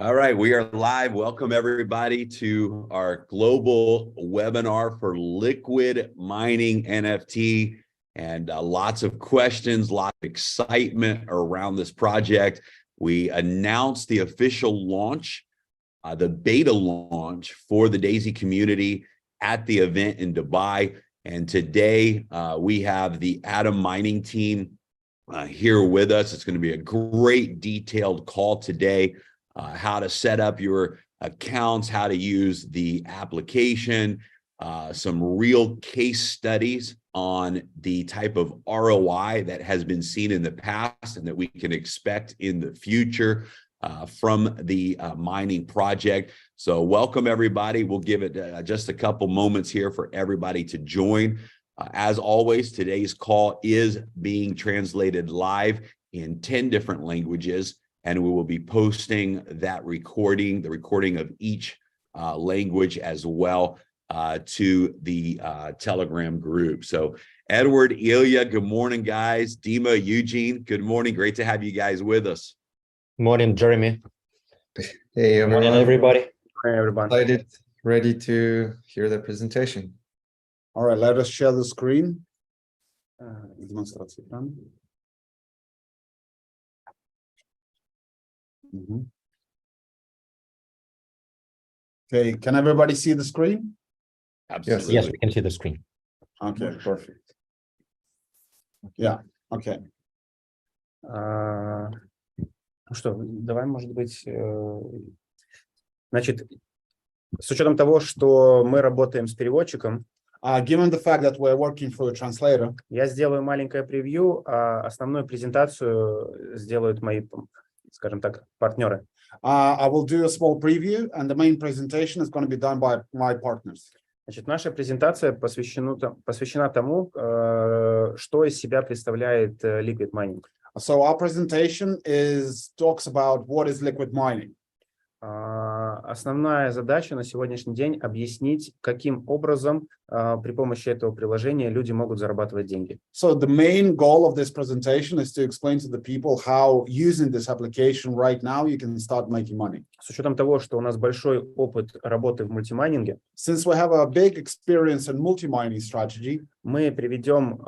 All right, we are live. Welcome everybody to our global webinar for liquid mining NFT, and lots of questions, lots of excitement around this project. We announced the official launch, the beta launch for the Daisy community at the event in Dubai. And today we have the Atom Mining team here with us. It's going to be a great detailed call today. How to set up your accounts, how to use the application, some real case studies on the type of ROI that has been seen in the past and that we can expect in the future from the mining project. So welcome everybody. We'll give it just a couple moments here for everybody to join. As always, today's call is being translated live in 10 different languages. And we will be posting that recording, the recording of each language as well to the Telegram group. So Edward, Ilya, good morning, guys. Dima, Eugene, good morning. Great to have you guys with us. Morning, Jeremy. Hey, everyone. Morning, everybody. Hey, everybody. Excited, ready to hear the presentation. All right, let us share the screen. Okay, can everybody see the screen? Absolutely. Yes, we can see the screen. Okay, perfect. Yeah, okay. Ну что, давай, может быть, значит, с учетом того, что мы работаем с переводчиком, Given the fact that we're working for a translator, я сделаю маленькое превью, а основную презентацию сделают мои, скажем так, партнеры. I will do a small preview, and the main presentation is going to be done by my partners. Значит, наша презентация посвящена тому, что из себя представляет liquid mining. So our presentation talks about what is liquid mining. Основная задача на сегодняшний день объяснить, каким образом при помощи этого приложения люди могут зарабатывать деньги. So the main goal of this presentation is to explain to the people how using this application right now you can start making money. С учетом того, что у нас большой опыт работы в мультимайнинге, Since we have a big experience in multi-mining strategy, мы приведем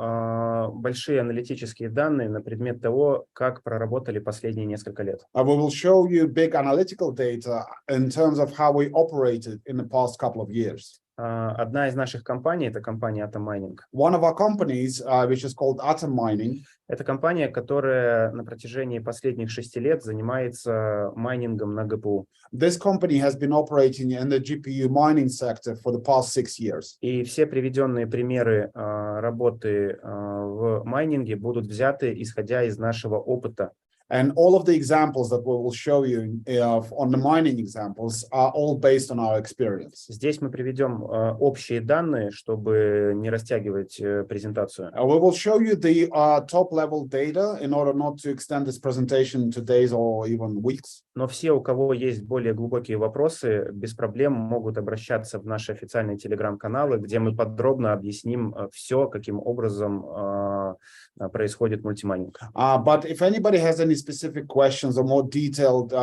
большие аналитические данные на предмет того, как проработали последние несколько лет. we will show you big analytical data in terms of how we operated in the past couple of years. Одна из наших компаний – это компания Atom Mining. One of our companies, which is called Atom Mining, это компания, которая на протяжении последних 6 лет занимается майнингом на ГПУ. This company has been operating in the GPU mining sector for the past 6 years. И все приведенные примеры работы в майнинге будут взяты, исходя из нашего опыта. And all of the examples that we will show you on the mining examples are all based on our experience. Здесь мы приведем общие данные, чтобы не растягивать презентацию. We will show you the top-level data in order not to extend this presentation to days or even weeks. Но все, у кого есть более глубокие вопросы, без проблем могут обращаться в наши официальные телеграм-каналы, где мы подробно объясним все, каким образом происходит мультимайнинг. But if anybody has any specific questions or more detailed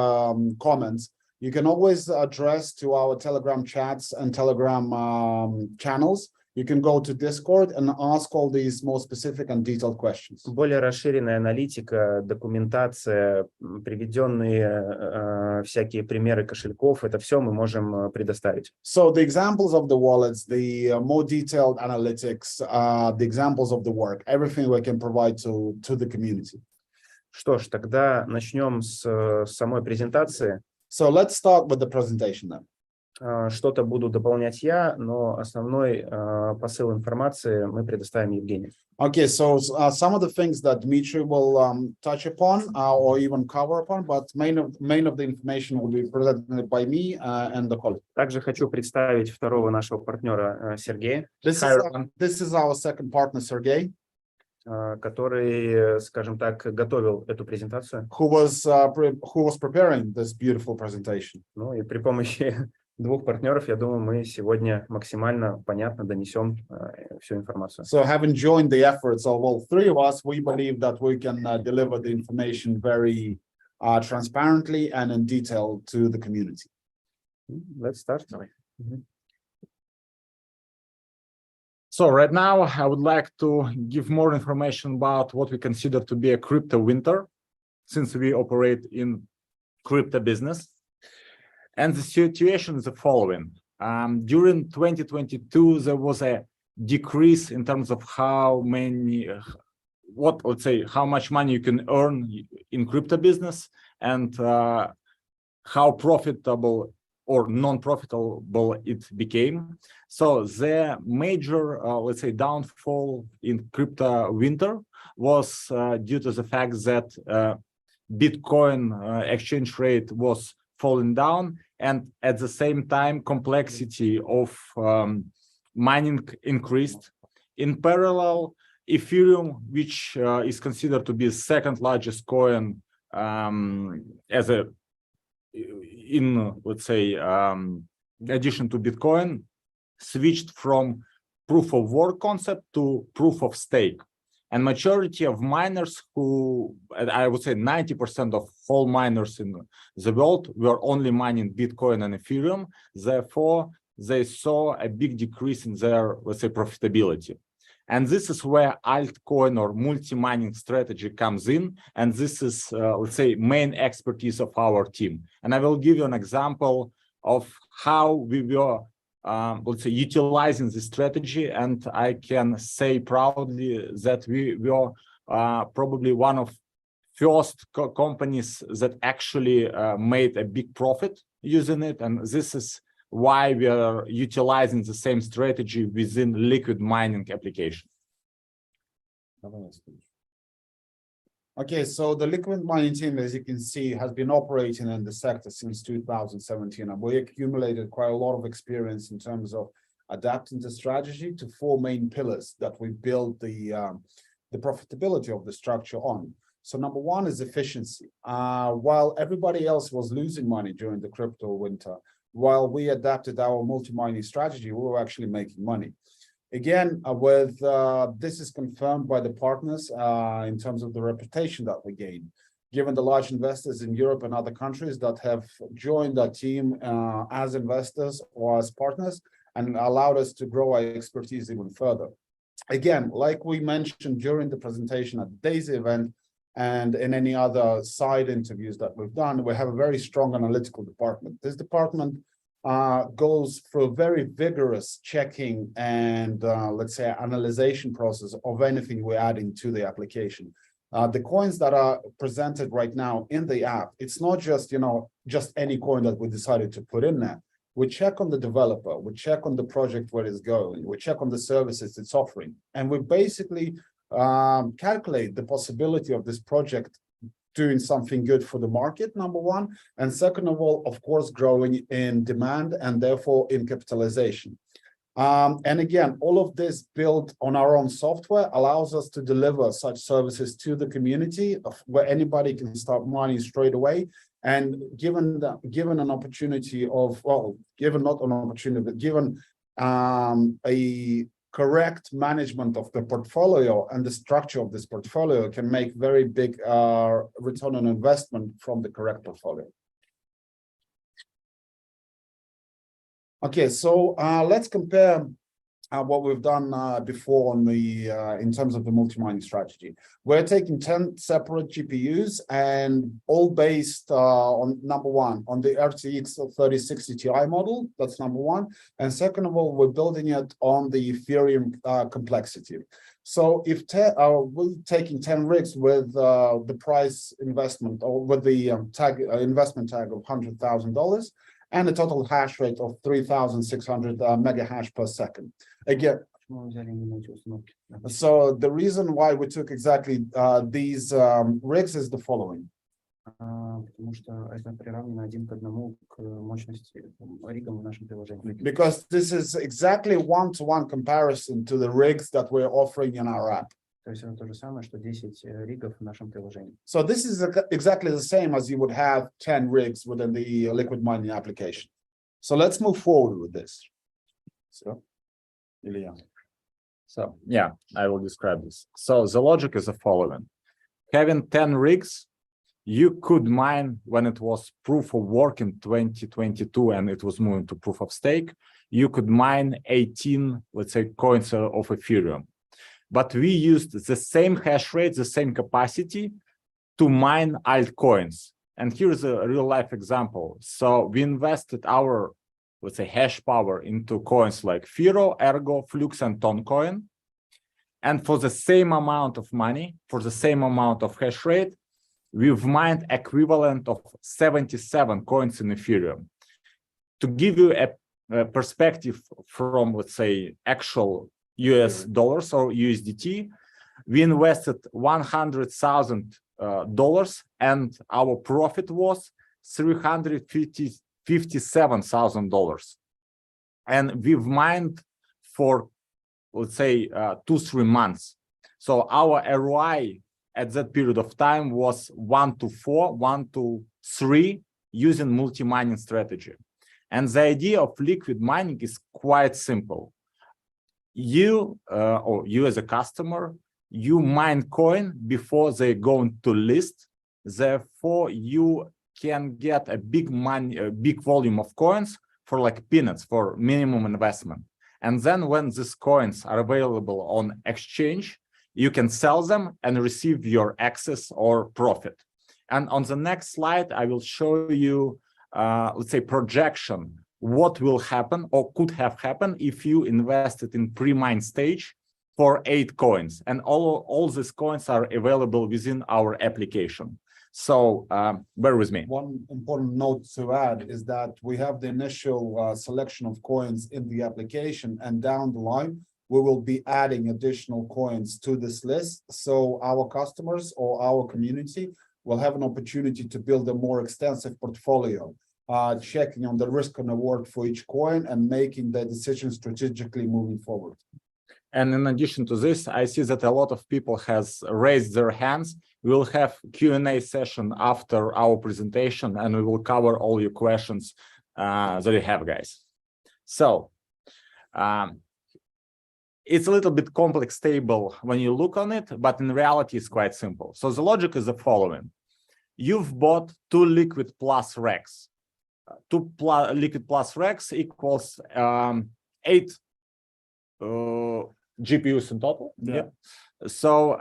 comments, you can always address to our Telegram chats and Telegram channels. You can go to Discord and ask all these more specific and detailed questions. Более расширенная аналитика, документация, приведенные всякие примеры кошельков, это все мы можем предоставить. So the examples of the wallets, the more detailed analytics, the examples of the work, everything we can provide to the community. Что ж, тогда начнем с самой презентации. So let's start with the presentation then. Что-то буду дополнять я, но основной посыл информации мы предоставим Евгению. Okay, so some of the things that Dmitry will touch upon or even cover upon, but main of the information will be presented by me and the colleague. Также хочу представить второго нашего партнера Сергея. This is our second partner, Sergey, который, скажем так, готовил эту презентацию. who was preparing this beautiful presentation. Ну и при помощи двух партнеров, я думаю, мы сегодня максимально понятно донесем всю информацию. So having joined the efforts of all three of us, we believe that we can deliver the information very transparently and in detail to the community. Let's start. So right now, I would like to give more information about what we consider to be a crypto winter, since we operate in crypto business. And the situation is the following. During 2022, there was a decrease in terms of how much money you can earn in crypto business, and how profitable or non-profitable it became. So the major, downfall in crypto winter was due to the fact that Bitcoin exchange rate was falling down, and at the same time, complexity of mining increased. In parallel, Ethereum, which is considered to be the second largest coin addition to Bitcoin, switched from proof of work concept to proof of stake. And majority of miners, who I would say 90% of all miners in the world, were only mining Bitcoin and Ethereum. Therefore, they saw a big decrease in their, profitability. And this is where altcoin or multi-mining strategy comes in. And this is, main expertise of our team. And I will give you an example of how we were, utilizing this strategy. And I can say proudly that we were probably one of first companies that actually made a big profit using it. And this is why we are utilizing the same strategy within liquid mining application. Okay, so the liquid mining team, as you can see, has been operating in the sector since 2017, and we accumulated quite a lot of experience in terms of adapting the strategy to four main pillars that we build the profitability of the structure on. So number one is efficiency. While everybody else was losing money during the crypto winter, while we adapted our multi-mining strategy, we were actually making money. Again, this is confirmed by the partners in terms of the reputation that we gain, given the large investors in Europe and other countries that have joined our team as investors or as partners, and allowed us to grow our expertise even further. Again, like we mentioned during the presentation at today's event, and in any other side interviews that we've done, we have a very strong analytical department. This department goes through a very vigorous checking and analyzation process of anything we're adding to the application. The coins that are presented right now in the app, it's not just just any coin that we decided to put in there. We check on the developer, we check on the project where it's going, we check on the services it's offering, and we basically calculate the possibility of this project doing something good for the market, number one, and second of all, of course, growing in demand and therefore in capitalization. And again, all of this built on our own software allows us to deliver such services to the community where anybody can start mining straight away. And given an opportunity of, well, given not an opportunity, but given a correct management of the portfolio and the structure of this portfolio can make very big return on investment from the correct portfolio. Okay, so let's compare what we've done before on the in terms of the multi-mining strategy. We're taking 10 separate GPUs and all based on number one, on the RTX 3060 Ti model. That's number one. And second of all, we're building it on the Ethereum complexity. So if we're taking 10 rigs with the price investment or with the investment tag of $100,000 and a total hash rate of 3,600 mega hash per second. Again, so the reason why we took exactly these rigs is the following. Because this is exactly one-to-one comparison to the rigs that we're offering in our app. So this is exactly the same as you would have 10 rigs within the liquid mining application. So let's move forward with this. So, Ilya. So yeah, I will describe this. So the logic is the following. Having 10 rigs you could mine when it was proof of work in 2022 and it was moving to proof of stake, you could mine 18, let's say, coins of Ethereum. But we used the same hash rate, the same capacity to mine altcoins. And here's a real life example. So we invested our, let's say, hash power into coins like Firo, Ergo, Flux, and Toncoin. And for the same amount of money, for the same amount of hash rate, we've mined equivalent of 77 coins in Ethereum. To give you a perspective from, let's say, actual US dollars or USDT, we invested $100,000 and our profit was $357,000. And we've mined for, let's say, 2-3 months. So our ROI at that period of time was 1 to 4, 1 to 3 using multi-mining strategy. And the idea of liquid mining is quite simple. You or you as a customer, you mine coin before they're going to list. Therefore, you can get a big volume of coins for like peanuts, for minimum investment. And then when these coins are available on exchange, you can sell them and receive your access or profit. And on the next slide, I will show you, let's say, projection, what will happen or could have happened if you invested in pre-mine stage for 8 coins. And all these coins are available within our application. So bear with me. One important note to add is that we have the initial selection of coins in the application, and down the line, we will be adding additional coins to this list. So our customers or our community will have an opportunity to build a more extensive portfolio, checking on the risk and reward for each coin and making the decision strategically moving forward. And in addition to this, I see that a lot of people has raised their hands. We'll have Q&A session after our presentation, and we will cover all your questions that you have, guys. So it's a little bit complex table when you look on it, but in reality, it's quite simple. So the logic is the following. You've bought 2 liquid plus racks. 2 liquid plus racks equals 8 GPUs in total. Yeah. So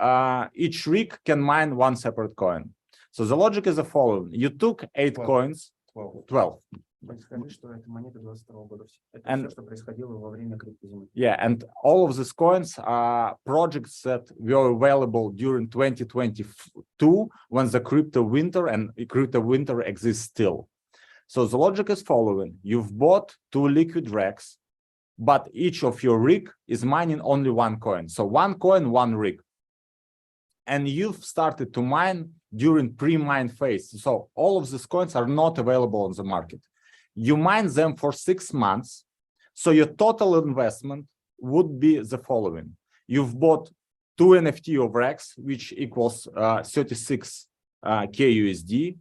each rig can mine 1 separate coin. So the logic is the following. You took 8 coins. 12. Yeah, and all of these coins are projects that were available during 2022 when the crypto winter and crypto winter exists still. So the logic is following. You've bought 2 liquid racks, but each of your rig is mining only 1 coin. So 1 coin, 1 rig. And you've started to mine during pre-mine phase. So all of these coins are not available on the market. You mine them for 6 months. So your total investment would be the following. You've bought 2 NFT of racks, which equals 36K USD.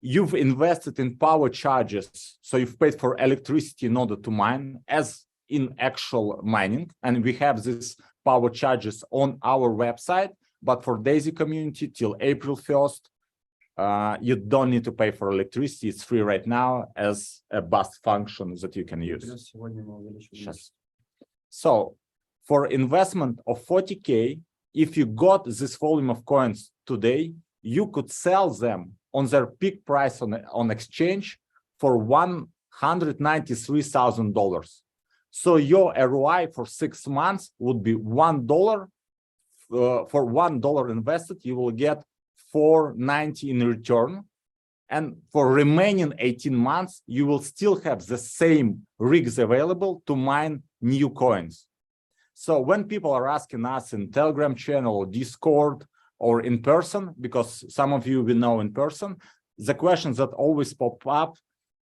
You've invested in power charges. So you've paid for electricity in order to mine as in actual mining. And we have these power charges on our website. But for Daisy community till April 1st, you don't need to pay for electricity. It's free right now as a bus function that you can use. So for investment of 40K, if you got this volume of coins today, you could sell them on their peak price on exchange for $193,000. So your ROI for 6 months would be $1. For $1 invested, you will get $4.90 in return. And for remaining 18 months, you will still have the same rigs available to mine new coins. So when people are asking us in Telegram channel or Discord or in person, because some of you will know in person, the questions that always pop up,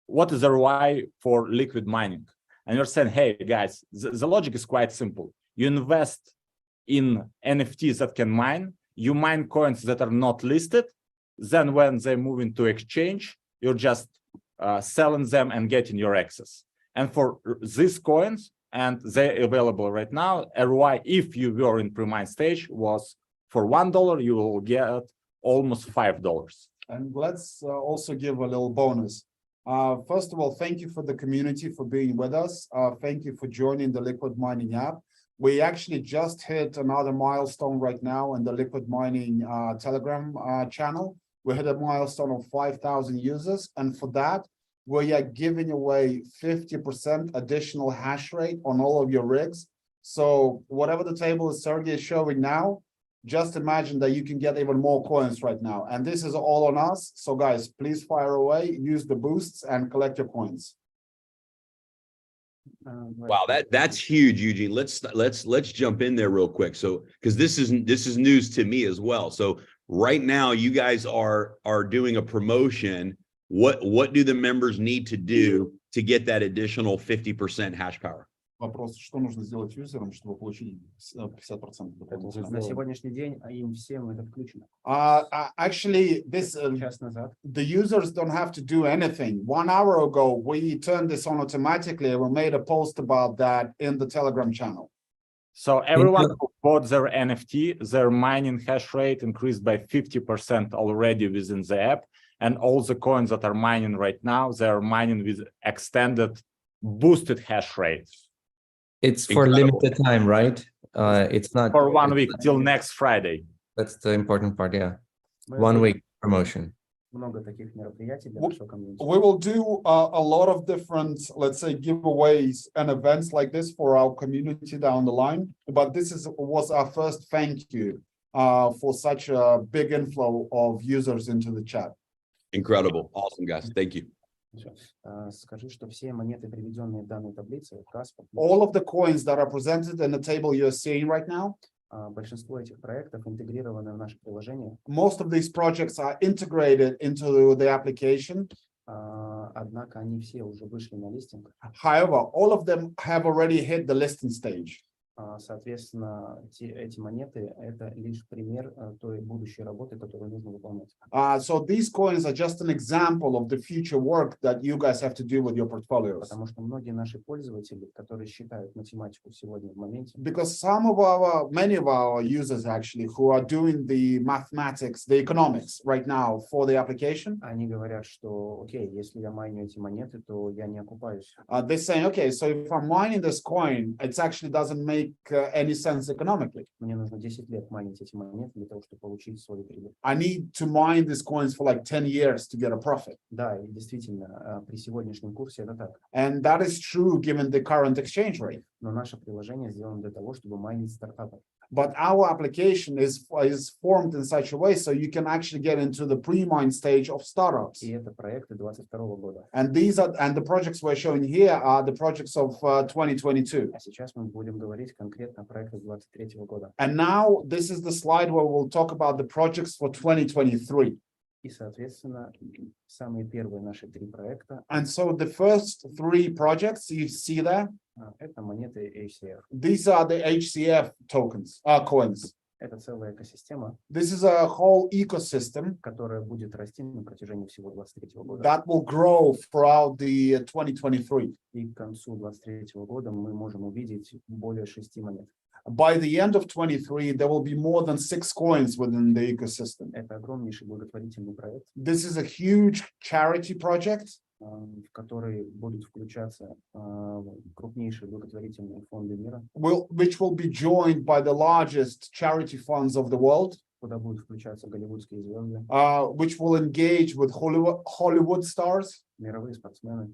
what is the ROI for liquid mining? And you're saying, hey, guys, the logic is quite simple. You invest in NFTs that can mine, you mine coins that are not listed, then when they move into exchange, you're just selling them and getting your access. And for these coins, and they're available right now, ROI, if you were in pre-mine stage, was for $1, you will get almost $5. And let's also give a little bonus. First of all, thank you for the community for being with us. Thank you for joining the Liquid Mining app. We actually just hit another milestone right now in the Liquid Mining Telegram channel. We hit a milestone of 5,000 users. And for that, we are giving away 50% additional hash rate on all of your rigs. So whatever the table is Sergey is showing now, just imagine that you can get even more coins right now. And this is all on us. So guys, please fire away, use the boosts and collect your coins. Wow, that's huge, Eugene. Let's jump in there real quick. So because this is news to me as well. So right now you guys are doing a promotion. What do the members need to do to get that additional 50% hash power? Вопрос, что нужно сделать юзерам, чтобы получить 50% дополнительного? На сегодняшний день им всем это включено. Actually, Час назад. the users don't have to do anything. 1 hour ago, we turned this on automatically. We made a post about that in the Telegram channel. So everyone who bought their NFT, their mining hash rate increased by 50% already within the app. And all the coins that are mining right now, they're mining with extended boosted hash rates. It's for Incredible. limited time, right? It's not For 1 week till next Friday. That's the important part, yeah. Мы 1 делаем week promotion. много таких мероприятий для нашего комьюнити. We will do a lot of different, let's say, giveaways and events like this for our community down the line. But this was our first thank you for such a big inflow of users into the chat. Incredible. Awesome, guys. Thank you. Скажи, что все монеты, приведенные в данной таблице, Каспар, All of the coins that are presented in the table you're seeing right now, большинство этих проектов интегрированы в наше приложение. most of these projects are integrated into the application. Однако они все уже вышли на листинг. However, all of them have already hit the listing stage. Соответственно, эти монеты – это лишь пример той будущей работы, которую нужно выполнять. So these coins are just an example of the future work that you guys have to do with your portfolios. Потому что многие наши пользователи, которые считают математику сегодня в моменте, Because many of our users actually who are doing the mathematics, the economics right now for the application, они говорят, что, окей, если я майню эти монеты, то я не окупаюсь. they're saying, okay, so if I'm mining this coin, it actually doesn't make any sense economically. Мне нужно 10 лет майнить эти монеты для того, чтобы получить свою прибыль. I need to mine these coins for like 10 years to get a profit. Да, и действительно, при сегодняшнем курсе это так. And that is true given the current exchange rate. Но наше приложение сделано для того, чтобы майнить стартапы. But our application is formed in such a way so you can actually get into the pre-mine stage of startups. И это проекты 2022 года. And the projects we're showing here are the projects of 2022. А сейчас мы будем говорить конкретно о проектах 2023 года. And now this is the slide where we'll talk about the projects for 2023. И, соответственно, самые первые наши 3 проекта And so the first 3 projects you see there, это монеты HCF. these are the HCF tokens, coins. Это целая экосистема, This is a whole ecosystem которая будет расти на протяжении всего 2023 года. that will grow throughout the 2023. И к концу 2023 года мы можем увидеть более 6 монет. By the end of 23, there will be more than 6 coins within the ecosystem. Это огромнейший благотворительный проект, This is a huge charity project в который будут включаться крупнейшие благотворительные фонды мира, which will be joined by the largest charity funds of the world, куда будут включаться голливудские звезды, which will engage with Hollywood stars, мировые спортсмены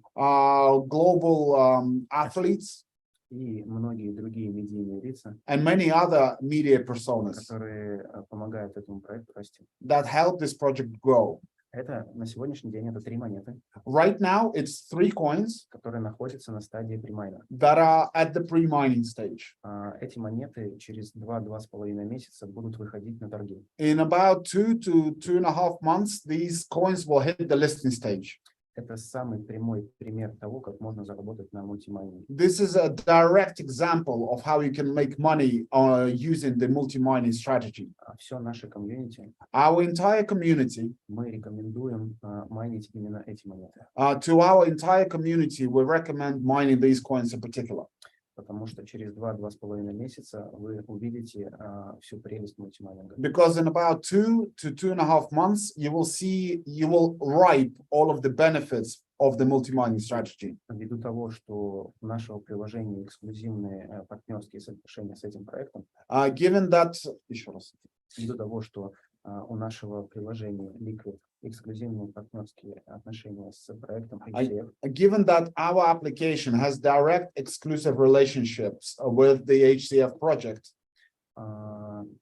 global athletes, и многие другие медийные лица, and many other media personas которые помогают этому проекту расти. that help this project grow. Это на сегодняшний день это 3 монеты, Right now, it's 3 coins которые находятся на стадии премайна. that are at the pre-mining stage. Эти монеты через 2-2,5 месяца будут выходить на торги. In about 2 to 2.5 months, these coins will hit the listing stage. Это самый прямой пример того, как можно заработать на мультимайнинге. This is a direct example of how you can make money using the multi-mining strategy. Все наше комьюнити, Our entire community, мы рекомендуем майнить именно эти монеты. to our entire community, we recommend mining these coins in particular. потому что через 2-2,5 месяца вы увидите всю прелесть мультимайнинга. Because in about 2 to 2.5 months, you will ripe all of the benefits of the multi-mining strategy. Ввиду того, что у нашего приложения эксклюзивные партнерские соглашения с этим проектом, Given that, еще раз. ввиду того, что у нашего приложения Liquid эксклюзивные партнерские отношения с проектом HCF, Given that our application has direct exclusive relationships with the HCF project,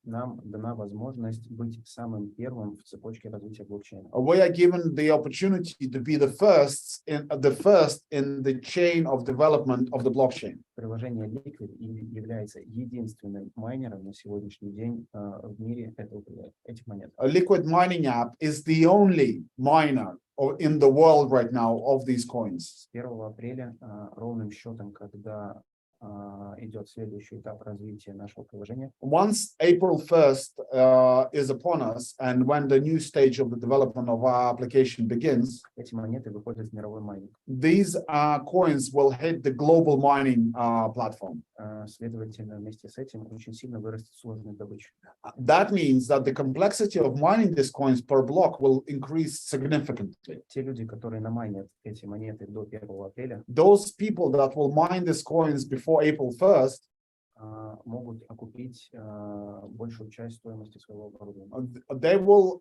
нам дана возможность быть самым первым в цепочке развития блокчейна. we are given the opportunity to be the first in the chain of development of the blockchain. Приложение Liquid является единственным майнером на сегодняшний день в мире этих монет. A liquid mining app is the only miner in the world right now of these coins. С 1 апреля ровным счетом, когда идет следующий этап развития нашего приложения. Once April 1st is upon us, and when the new stage of the development of our application begins, Эти монеты выходят в мировой майнинг. these coins will hit the global mining platform. Следовательно, вместе с этим очень сильно вырастет сложность добычи. That means that the complexity of mining these coins per block will increase significantly. Те люди, которые намайнят эти монеты до 1 апреля, Those people that will mine these coins before April 1st, могут окупить большую часть стоимости своего оборудования. they will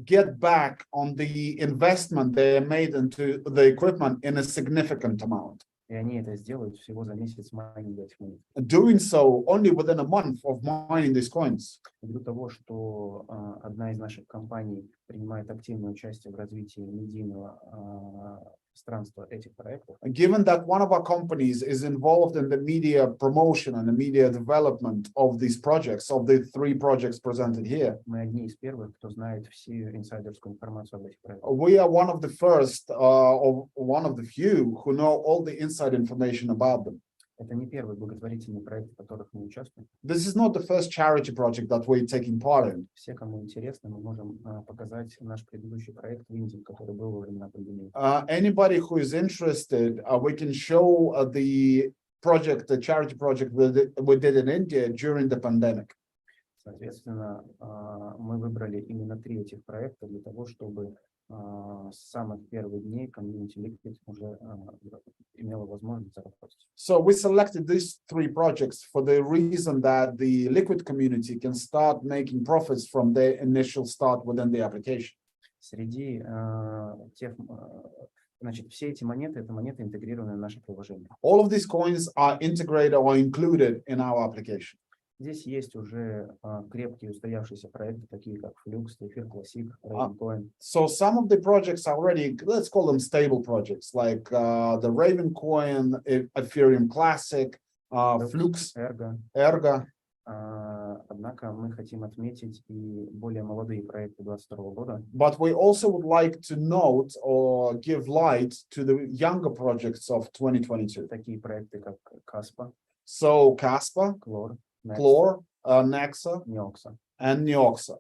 get back on the investment they made into the equipment in a significant amount. И они это сделают всего за месяц майнинга этих монет. Doing so only within a month of mining these coins. Ввиду того, что одна из наших компаний принимает активное участие в развитии медийного пространства этих проектов, Given that one of our companies is involved in the media promotion and the media development of these projects, of the 3 projects presented here, мы одни из первых, кто знает всю инсайдерскую информацию об этих проектах. we are one of the first, or one of the few who know all the inside information about them. Это не первый благотворительный проект, в которых мы участвуем. This is not the first charity project that we're taking part in. Все, кому интересно, мы можем показать наш предыдущий проект в Индии, который был во времена пандемии. Anybody who is interested, we can show the charity project we did in India during the pandemic. Соответственно, мы выбрали именно 3 этих проекта для того, чтобы с самых первых дней комьюнити Liquid уже имела возможность заработать. So we selected these 3 projects for the reason that the Liquid community can start making profits from their initial start within the application. Среди тех, значит, все эти монеты, это монеты, интегрированные в наше приложение. All of these coins are integrated or included in our application. Здесь есть уже крепкие устоявшиеся проекты, такие как Flux, Эфир Classic, Ravencoin. So some of the projects are already, let's call them stable projects, like the Ravencoin, Ethereum Classic, Flux, Ergo. Однако мы хотим отметить и более молодые проекты 2022 года. But we also would like to note or give light to the younger projects of 2022. Такие проекты как Caspa, So Caspa, Clore, Clore, Nexa, Neoxa. and Neoxa.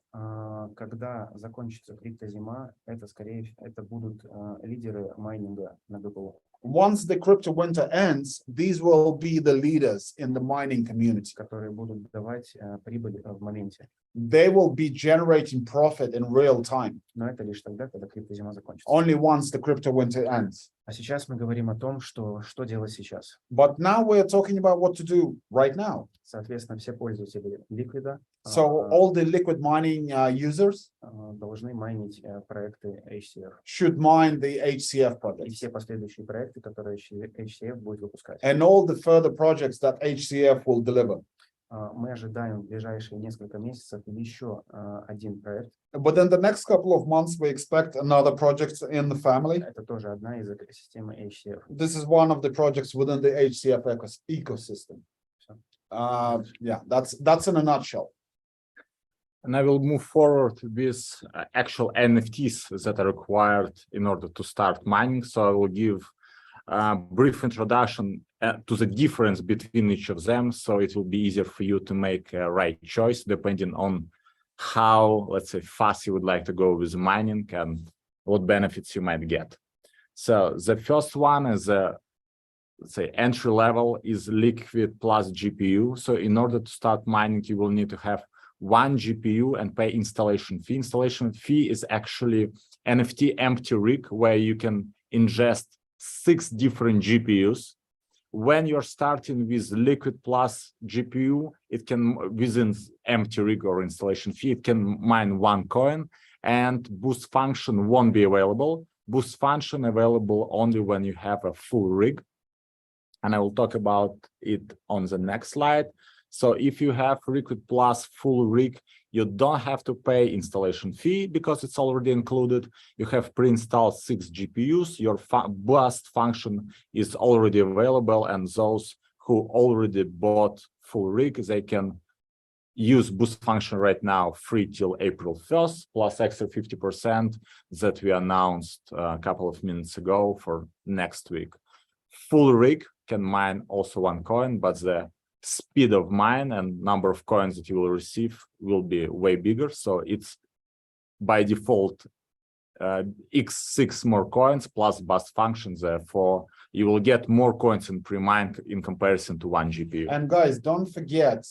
Когда закончится криптозима, это будут лидеры майнинга на ГПО. Once the crypto winter ends, these will be the leaders in the mining community. Которые будут давать прибыль в моменте. They will be generating profit in real time. Но это лишь тогда, когда криптозима закончится. Only once the crypto winter ends. А сейчас мы говорим о том, что делать сейчас. But now we're talking about what to do right now. Соответственно, все пользователи Liquid So all the liquid mining users должны майнить проекты HCF. should mine the HCF И projects. все последующие проекты, которые HCF будет выпускать. And all the further projects that HCF will deliver. Мы ожидаем в ближайшие несколько месяцев еще один проект. Within the next couple of months, we expect another project in the family. Это тоже одна из экосистемы HCF. This is one of the projects within the HCF ecosystem. Yeah, that's in a nutshell. And I will move forward with actual NFTs that are required in order to start mining. So I will give a brief introduction to the difference between each of them. So it will be easier for you to make a right choice depending on how, let's say, fast you would like to go with mining and what benefits you might get. So the first one is let's say entry level is liquid plus GPU. So in order to start mining, you will need to have one GPU and pay installation fee. Installation fee is actually NFT empty rig where you can ingest 6 different GPUs. When you're starting with liquid plus GPU, it can, within empty rig or installation fee, it can mine 1 coin, and boost function won't be available. Boost function available only when you have a full rig. And I will talk about it on the next slide. So if you have liquid plus full rig, you don't have to pay installation fee because it's already included. You have pre-installed 6 GPUs. Your boost function is already available, and those who already bought full rig, they can use boost function right now free till April 1st, plus extra 50% that we announced a couple of minutes ago for next week. Full rig can mine also 1 coin, but the speed of mine and number of coins that you will receive will be way bigger. So it's by default x6 more coins plus boost functions. Therefore, you will get more coins in pre-mine in comparison to 1 GPU. And guys, don't forget,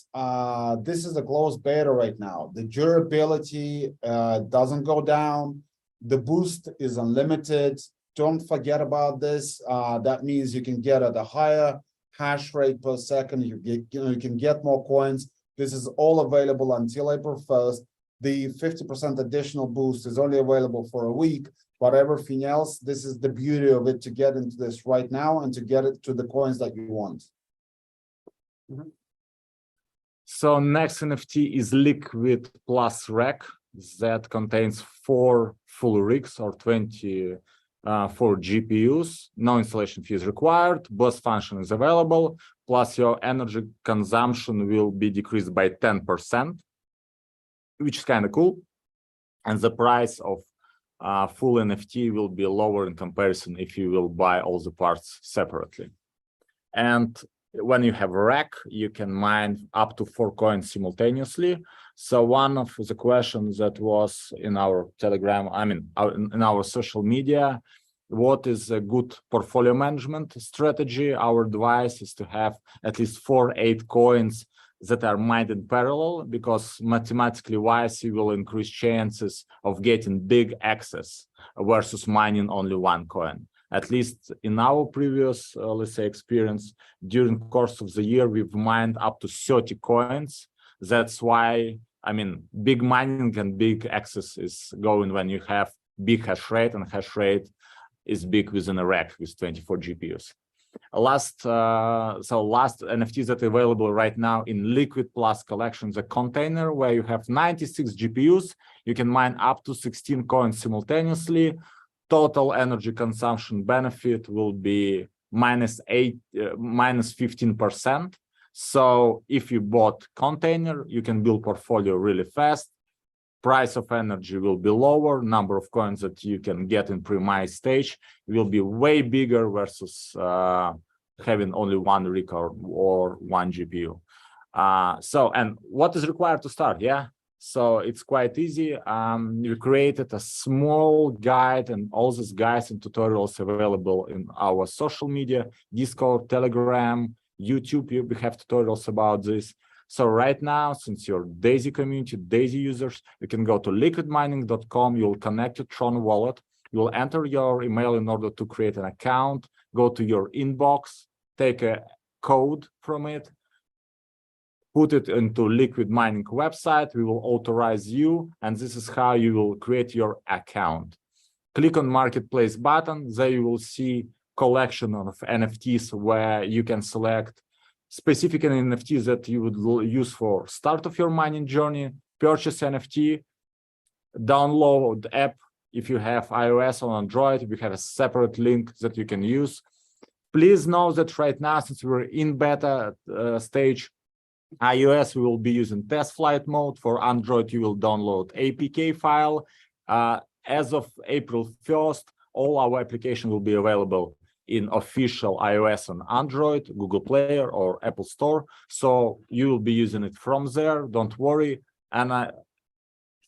this is a closed beta right now. The durability doesn't go down. The boost is unlimited. Don't forget about this. That means you can get at a higher hash rate per second. You can get more coins. This is all available until April 1st. The 50% additional boost is only available for a week, but everything else, this is the beauty of it, to get into this right now and to get it to the coins that you want. So next NFT is liquid plus rack that contains 4 full rigs or 24 GPUs. No installation fee is required. Boost function is available. Plus your energy consumption will be decreased by 10%, which is kind of cool. And the price of full NFT will be lower in comparison if you will buy all the parts separately. And when you have a rack, you can mine up to 4 coins simultaneously. So one of the questions that was in our Telegram, in our social media, what is a good portfolio management strategy? Our advice is to have at least 8 coins that are mined in parallel, because mathematically wise, you will increase chances of getting big access versus mining only 1 coin. At least in our previous, let's say, experience, during the course of the year, we've mined up to 30 coins. That's why, big mining and big access is going when you have big hash rate, and hash rate is big within a rack with 24 GPUs. Last NFTs that are available right now in Liquid Plus collection, the container, where you have 96 GPUs, you can mine up to 16 coins simultaneously. Total energy consumption benefit will be minus 15%. So if you bought container, you can build portfolio really fast. Price of energy will be lower. Number of coins that you can get in pre-mine stage will be way bigger versus having only 1 rig or 1 GPU. And what is required to start? Yeah. So it's quite easy. We created a small guide, and all these guides and tutorials available in our social media, Discord, Telegram, YouTube. We have tutorials about this. So right now, since you're Daisy community, Daisy users, you can go to liquidmining.com. You'll connect your Tron wallet. You'll enter your email in order to create an account. Go to your inbox, take a code from it, put it into Liquid Mining website. We will authorize you, and this is how you will create your account. Click on Marketplace button. There you will see collection of NFTs where you can select specific NFTs that you would use for start of your mining journey, purchase NFT, download the app. If you have iOS or Android, we have a separate link that you can use. Please know that right now, since we're in beta stage, iOS, we will be using test flight mode. For Android, you will download APK file. As of April 1st, all our application will be available in official iOS and Android, Google Play or Apple Store. So you will be using it from there. Don't worry. And I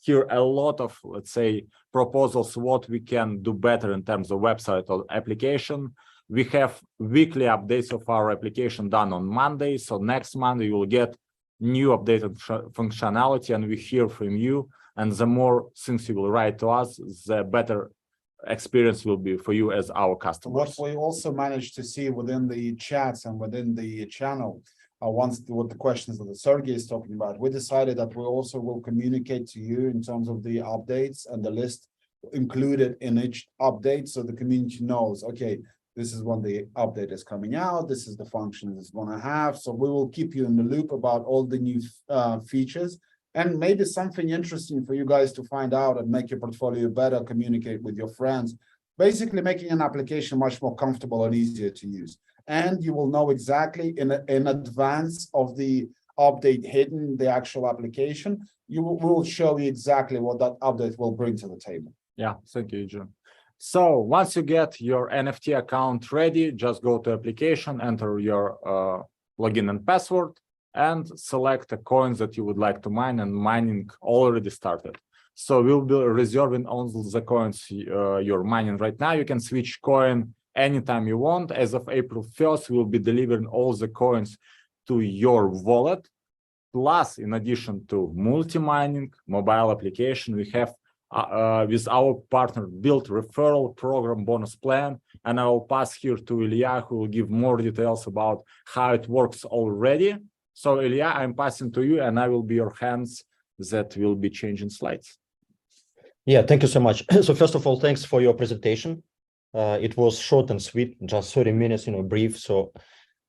hear a lot of, let's say, proposals what we can do better in terms of website or application. We have weekly updates of our application done on Monday. So next Monday, you will get new updated functionality, and we hear from you. And the more things you will write to us, the better experience will be for you as our customers. What we also managed to see within the chats and within the channel, what the questions that Sergey is talking about, we decided that we also will communicate to you in terms of the updates and the list included in each update, so the community knows, okay, this is when the update is coming out, this is the function it's going to have. So we will keep you in the loop about all the new features, and maybe something interesting for you guys to find out and make your portfolio better, communicate with your friends, basically making an application much more comfortable and easier to use. And you will know exactly in advance of the update hitting the actual application, we will show you exactly what that update will bring to the table. Yeah, thank you, John. So once you get your NFT account ready, just go to application, enter your login and password, and select the coins that you would like to mine, and mining already started. So we'll be reserving all the coins you're mining right now. You can switch coin anytime you want. As of April 1st, we'll be delivering all the coins to your wallet. Plus, in addition to multi-mining mobile application, we have with our partner built referral program bonus plan, and I will pass here to Ilya, who will give more details about how it works already. So Ilya, I'm passing to you, and I will be your hands that will be changing slides. Yeah, thank you so much. So first of all, thanks for your presentation. It was short and sweet, just 30 minutes, brief. So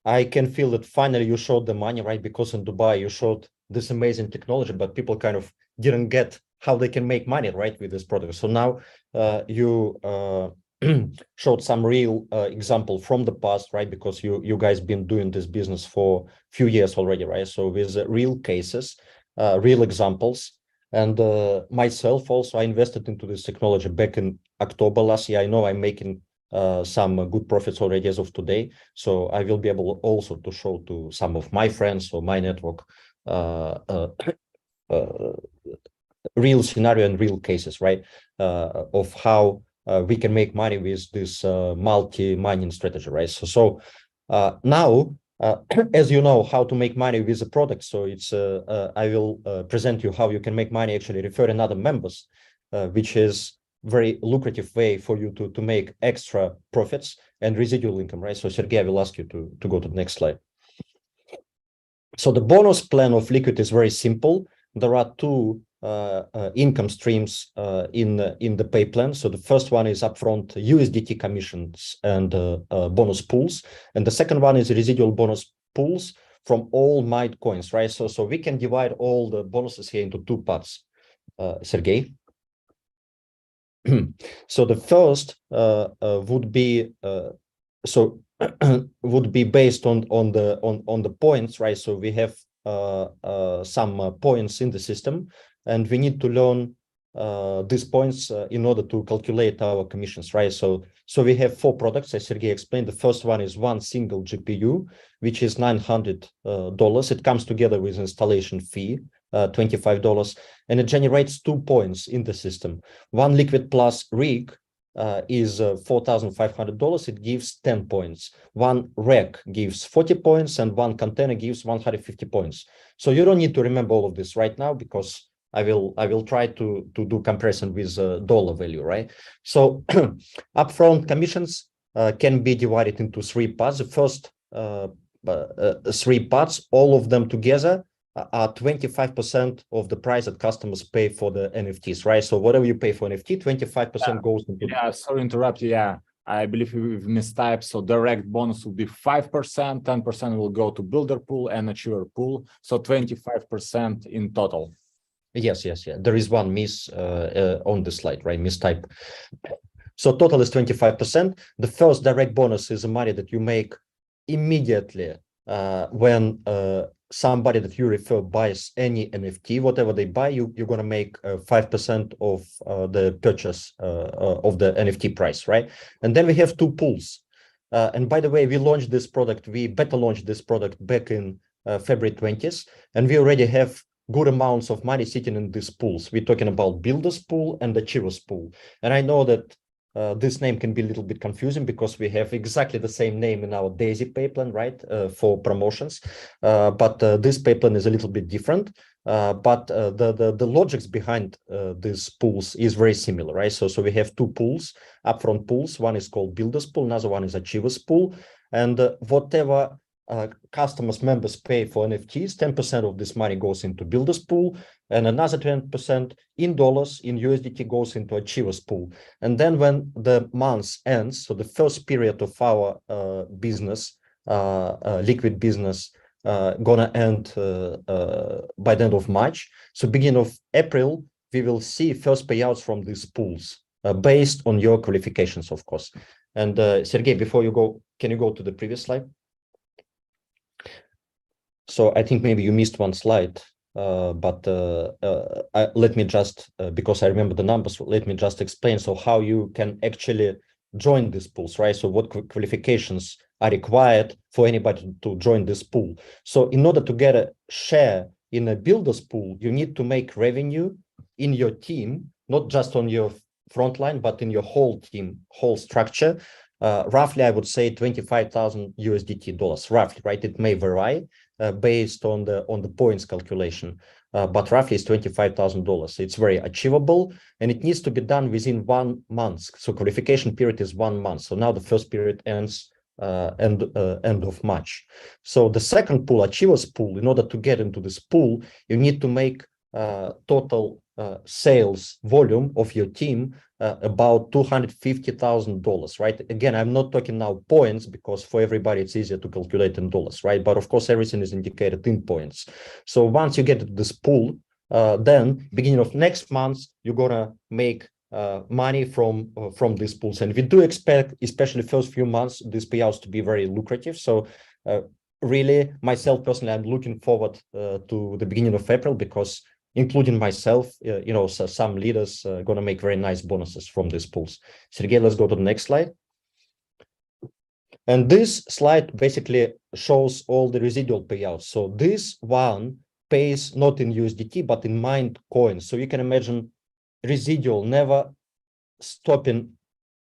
I can feel that finally you showed the money, right? Because in Dubai, you showed this amazing technology, but people kind of didn't get how they can make money, right, with this product. So now you showed some real example from the past, right? Because you guys been doing this business for a few years already, right? So with real cases, real examples. And myself also, I invested into this technology back in October last year. I know I'm making some good profits already as of today. So I will be able also to show to some of my friends or my network real scenario and real cases, right? Of how we can make money with this multi-mining strategy, right? So now, as you know how to make money with a product, so it's I will present you how you can make money actually referring other members, which is very lucrative way for you to make extra profits and residual income, right? So Sergey, I will ask you to go to the next slide. So the bonus plan of Liquid is very simple. There are two income streams in the pay plan. So the first one is upfront USDT commissions and bonus pools, and the second one is residual bonus pools from all mined coins, right? So we can divide all the bonuses here into two parts. Sergey. So the first would be would be based on the points, right? So we have some points in the system, and we need to learn these points in order to calculate our commissions, right? So we have 4 products, as Sergey explained. The first one is one single GPU, which is $900. It comes together with installation fee, $25, and it generates 2 points in the system. One Liquid Plus rig is $4,500. It gives 10 points. One rack gives 40 points, and one container gives 150 points. So you don't need to remember all of this right now, because I will try to do comparison with dollar value, right? So upfront commissions can be divided into 3 parts. The first 3 parts, all of them together, are 25% of the price that customers pay for the NFTs, right? So whatever you pay for NFT, 25% goes into. Yeah, sorry to interrupt. Yeah, I believe we've mistyped. So direct bonus will be 5%, 10% will go to builder pool and achiever pool. So 25% in total. Yes. There is one miss on the slide, right? Mistype. So total is 25%. The first direct bonus is the money that you make immediately when somebody that you refer buys any NFT. Whatever they buy, you're going to make 5% of the purchase of the NFT price, right? And then we have 2 pools. And by the way, we launched this product, we beta launched this product back in February 20th, and we already have good amounts of money sitting in these pools. We're talking about builders pool and achievers pool. And I know that this name can be a little bit confusing because we have exactly the same name in our Daisy pipeline, right, for promotions. But this pipeline is a little bit different. But the logics behind these pools is very similar, right? So we have two pools, upfront pools. One is called Builders Pool, another one is Achievers Pool. And whatever customers, members pay for NFTs, 10% of this money goes into Builders Pool, and another 10% in dollars, in USDT, goes into Achievers Pool. And then when the month ends, so the first period of our business, liquid business, gonna end by the end of March. So beginning of April, we will see first payouts from these pools based on your qualifications, of course. And Sergey, before you go, can you go to the previous slide? So I think maybe you missed one slide, but let me just, because I remember the numbers, let me just explain. So how you can actually join these pools, right? So what qualifications are required for anybody to join this pool. So in order to get a share in a builders pool, you need to make revenue in your team, not just on your front line, but in your whole team, whole structure. Roughly, I would say 25,000 USDT dollars, roughly, right? It may vary based on the points calculation, but roughly it's $25,000. It's very achievable, and it needs to be done within 1 month. So qualification period is 1 month. So now the first period ends end of March. So the second pool, Achievers Pool, in order to get into this pool, you need to make total sales volume of your team about $250,000, right? Again, I'm not talking now points because for everybody it's easier to calculate in dollars, right? But of course, everything is indicated in points. So once you get to this pool, then beginning of next month, you're gonna make money from these pools. And we do expect, especially first few months, these payouts to be very lucrative. So really, myself personally, I'm looking forward to the beginning of April because including myself, you know, so some leaders are going to make very nice bonuses from these pools. Sergey, let's go to the next slide. And this slide basically shows all the residual payouts. So this one pays not in USDT, but in mined coins. So you can imagine Residual never stopping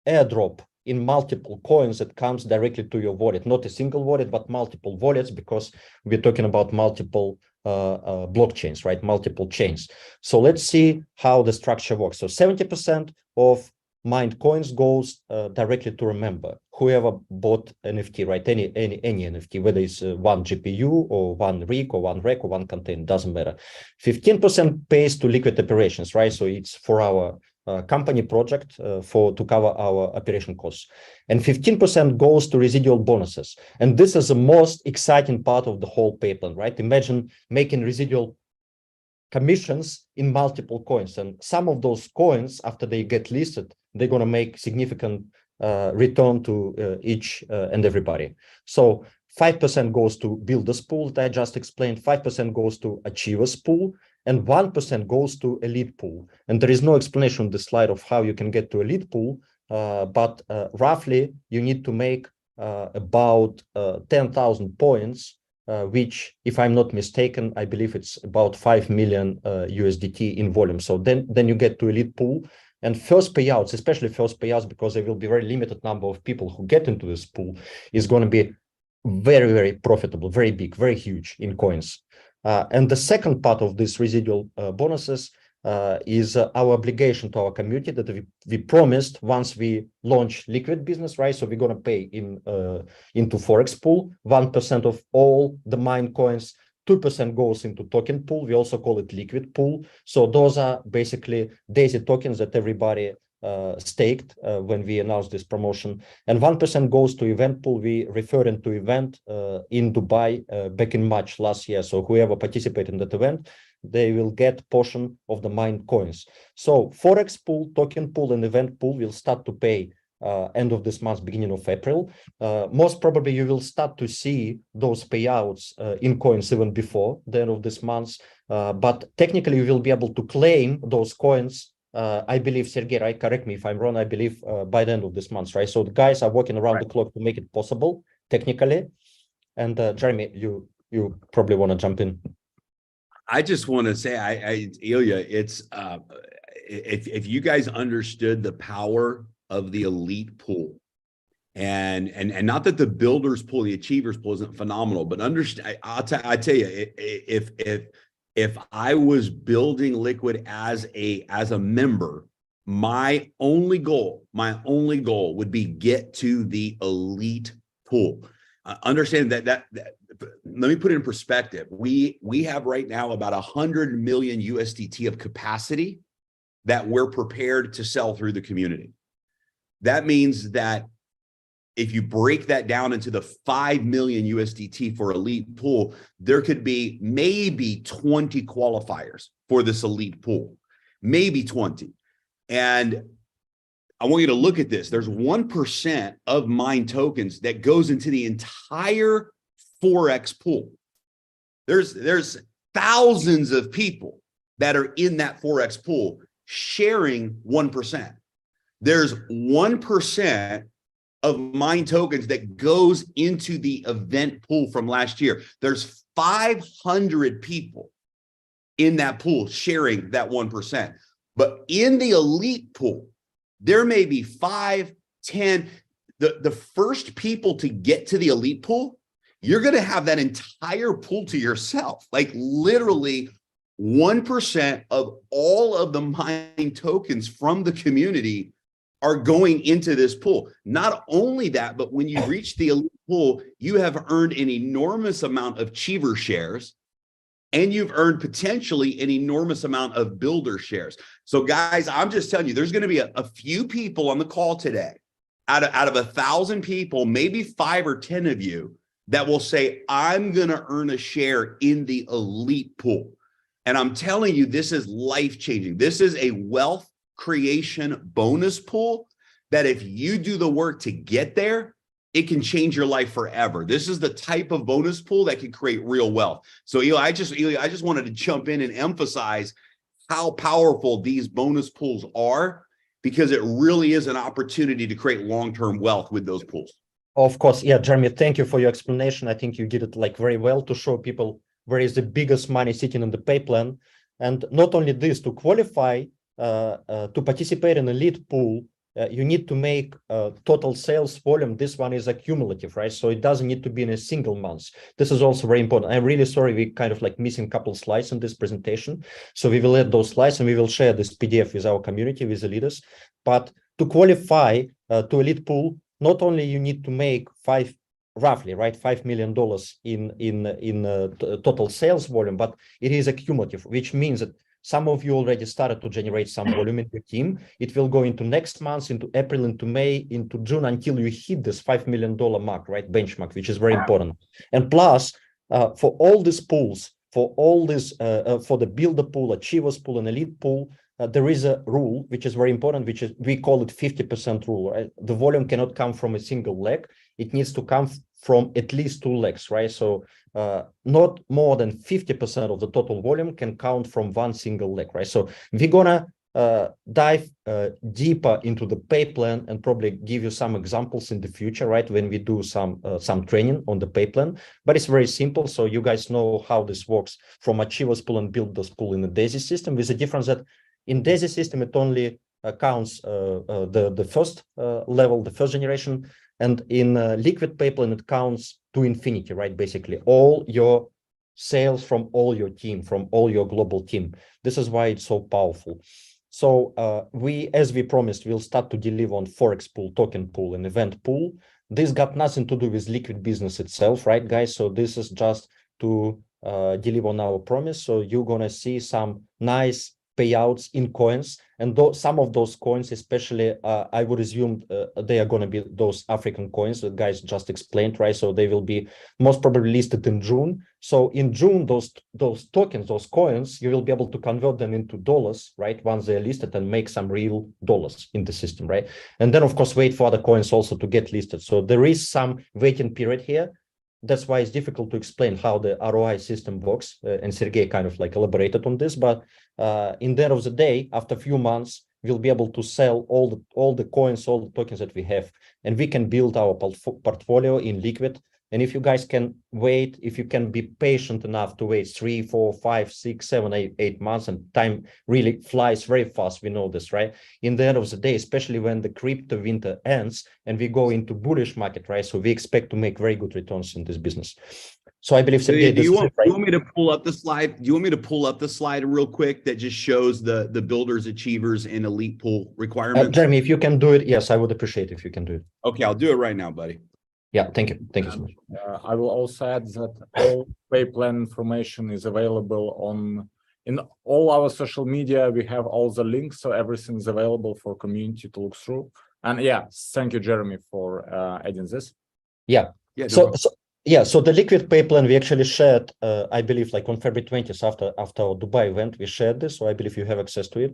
airdrop in multiple coins that comes directly to your wallet, not a single wallet, but multiple wallets, because we're talking about multiple blockchains, right? Multiple chains. So let's see how the structure works. So 70% of mined coins goes directly to a member, whoever bought NFT, right? Any NFT, whether it's one GPU or one rig or one rack or one container, doesn't matter. 15% pays to liquid operations, right? So it's for our company project to cover our operation costs, and 15% goes to residual bonuses. And this is the most exciting part of the whole pipeline, right? Imagine making residual commissions in multiple coins, and some of those coins, after they get listed, they're going to make significant return to each and everybody. So 5% goes to Builders Pool that I just explained, 5% goes to Achievers Pool, and 1% goes to Elite Pool. And there is no explanation on the slide of how you can get to Elite Pool, but roughly you need to make about 10,000 points, which, if I'm not mistaken, I believe it's about 5 million USDT in volume. So then you get to Elite Pool. And first payouts, especially first payouts, because there will be very limited number of people who get into this pool, is going to be very, very profitable, very big, very huge in coins. And the second part of this residual bonuses is our obligation to our community that we promised once we launch liquid business, right? So we're going to pay into Forex pool, 1% of all the mined coins, 2% goes into token pool. We also call it liquid pool. So those are basically Daisy tokens that everybody staked when we announced this promotion, and 1% goes to event pool. We referring to event in Dubai back in March last year. So whoever participated in that event, they will get portion of the mined coins. So Forex pool, token pool, and event pool will start to pay end of this month, beginning of April. Most probably you will start to see those payouts in coins even before the end of this month. But technically you will be able to claim those coins, I believe, Sergey, right? Correct me if I'm wrong. I believe by the end of this month, right? So the guys are working around the clock to make it possible technically. And Jeremy, you probably want to jump in. I just want to say, Ilya, it's if you guys understood the power of the elite pool. And not that the builders pool, the achievers pool isn't phenomenal, but understand, I tell you, if I was building Liquid as a member, my only goal would be get to the elite pool. Understand that let me put it in perspective. We have right now about 100 million USDT of capacity that we're prepared to sell through the community. That means that if you break that down into the 5 million USDT for elite pool, there could be maybe 20 qualifiers for this elite pool, maybe 20. And I want you to look at this. There's 1% of mine tokens that goes into the entire Forex pool. There's thousands of people that are in that Forex pool sharing 1%. There's 1% of mine tokens that goes into the event pool from last year. There's 500 people in that pool sharing that 1%. But in the elite pool, there may be 5, 10. The first people to get to the elite pool, you're going to have that entire pool to yourself. Like literally 1% of all of the mine tokens from the community are going into this pool. Not only that, but when you reach the elite pool, you have earned an enormous amount of Achiever shares, and you've earned potentially an enormous amount of builder shares. So guys, I'm just telling you, there's going to be a few people on the call today, out of 1,000 people, maybe 5 or 10 of you that will say, I'm going to earn a share in the elite pool. And I'm telling you, this is life-changing. This is a wealth creation bonus pool that if you do the work to get there, it can change your life forever. This is the type of bonus pool that can create real wealth. So Eli, I just wanted to jump in and emphasize how powerful these bonus pools are, because it really is an opportunity to create long-term wealth with those pools. Of course. Yeah, Jeremy, thank you for your explanation. I think you did it like very well to show people where is the biggest money sitting in the pay plan. And not only this, to qualify to participate in elite pool, you need to make total sales volume. This one is accumulative, right? So it doesn't need to be in a single month. This is also very important. I'm really sorry we kind of like missing a couple of slides in this presentation. So we will add those slides and we will share this PDF with our community, with the leaders. But to qualify to elite pool, not only you need to make roughly $5 million in total sales volume, but it is accumulative, which means that some of you already started to generate some volume in your team. It will go into next month, into April, into May, into June, until you hit this $5 million mark, right? Benchmark, which is very important. And plus, for all these pools, for all this, for the builder pool, achievers pool, and elite pool, there is a rule which is very important, which is, we call it 50% rule, right? The volume cannot come from a single leg. It needs to come from at least 2 legs, right? So not more than 50% of the total volume can count from one single leg, right? So we're gonna dive deeper into the pay plan and probably give you some examples in the future, right? When we do some training on the pay plan, but it's very simple. So you guys know how this works from achievers pool and builders pool in the DAISY system, with the difference that in DAISY system, it only counts the first level, the first generation. And in Liquid pay plan, it counts to infinity, right? Basically, all your sales from all your team, from all your global team. This is why it's so powerful. So as we promised, we'll start to deliver on Forex pool, token pool, and event pool. This got nothing to do with Liquid business itself, right, guys? So this is just to deliver on our promise. So you're gonna see some nice payouts in coins, and some of those coins, especially I would assume they are going to be those African coins that guys just explained, right? So they will be most probably listed in June. So in June, those tokens, those coins, you will be able to convert them into dollars, right? Once they're listed, and make some real dollars in the system, right? And then of course wait for other coins also to get listed. So there is some waiting period here. That's why it's difficult to explain how the ROI system works, and Sergey kind of like elaborated on this. But in the end of the day, after a few months, we'll be able to sell all the coins, all the tokens that we have, and we can build our portfolio in Liquid And if you guys can wait, if you can be patient enough to wait 3, 4, 5, 6, 7, 8 months, and time really flies very fast, we know this, right? In the end of the day, especially when the crypto winter ends and we go into bullish market, right? So we expect to make very good returns in this business. So I believe, Sergey, Do you want right? me to pull up the slide? Do you want me to pull up the slide real quick that just shows the builders, achievers, and elite pool requirements? Jeremy, if you can do it, yes, I would appreciate if you can do it. Okay, I'll do it right now, buddy. Yeah, thank you. Thank you so much. I will also add that all pay plan information is available in all our social media. We have all the links, so everything is available for community to look through. And yeah, thank you, Jeremy, for adding this. Yeah. Yeah. So the liquid pay plan we actually shared, I believe, like on February 20th after our Dubai event, we shared this. So I believe you have access to it.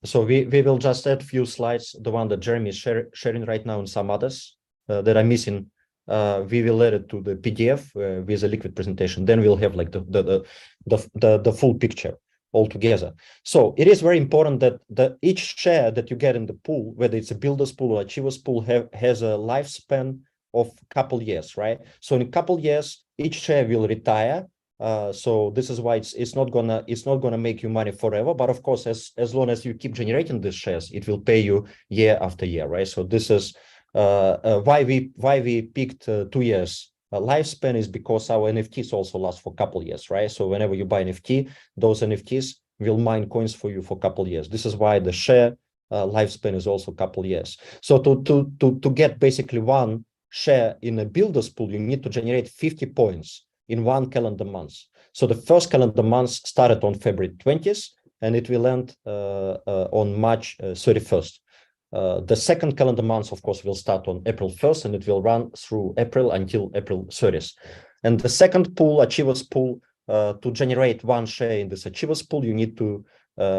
So we will just add few slides, the one that Jeremy is sharing right now, and some others that are missing. We will add it to the PDF with a liquid presentation. Then we'll have like the full picture altogether. So it is very important that each share that you get in the pool, whether it's a builder's pool or achievers pool, has a lifespan of a couple years, right? So in a couple years, each share will retire. So this is why it's not gonna make you money forever. But of course, as long as you keep generating these shares, it will pay you year after year, right? So this is why we picked 2 years lifespan, is because our NFTs also last for a couple years, right? So whenever you buy NFT, those NFTs will mine coins for you for a couple years. This is why the share lifespan is also a couple years. So to get basically one share in a builder's pool, you need to generate 50 points in 1 calendar month. So the first calendar month started on February 20th, and it will end on March 31st. The second calendar month, of course, will start on April 1st, and it will run through April until April 30th. And the second pool, Achievers pool, to generate one share in this Achievers pool, you need to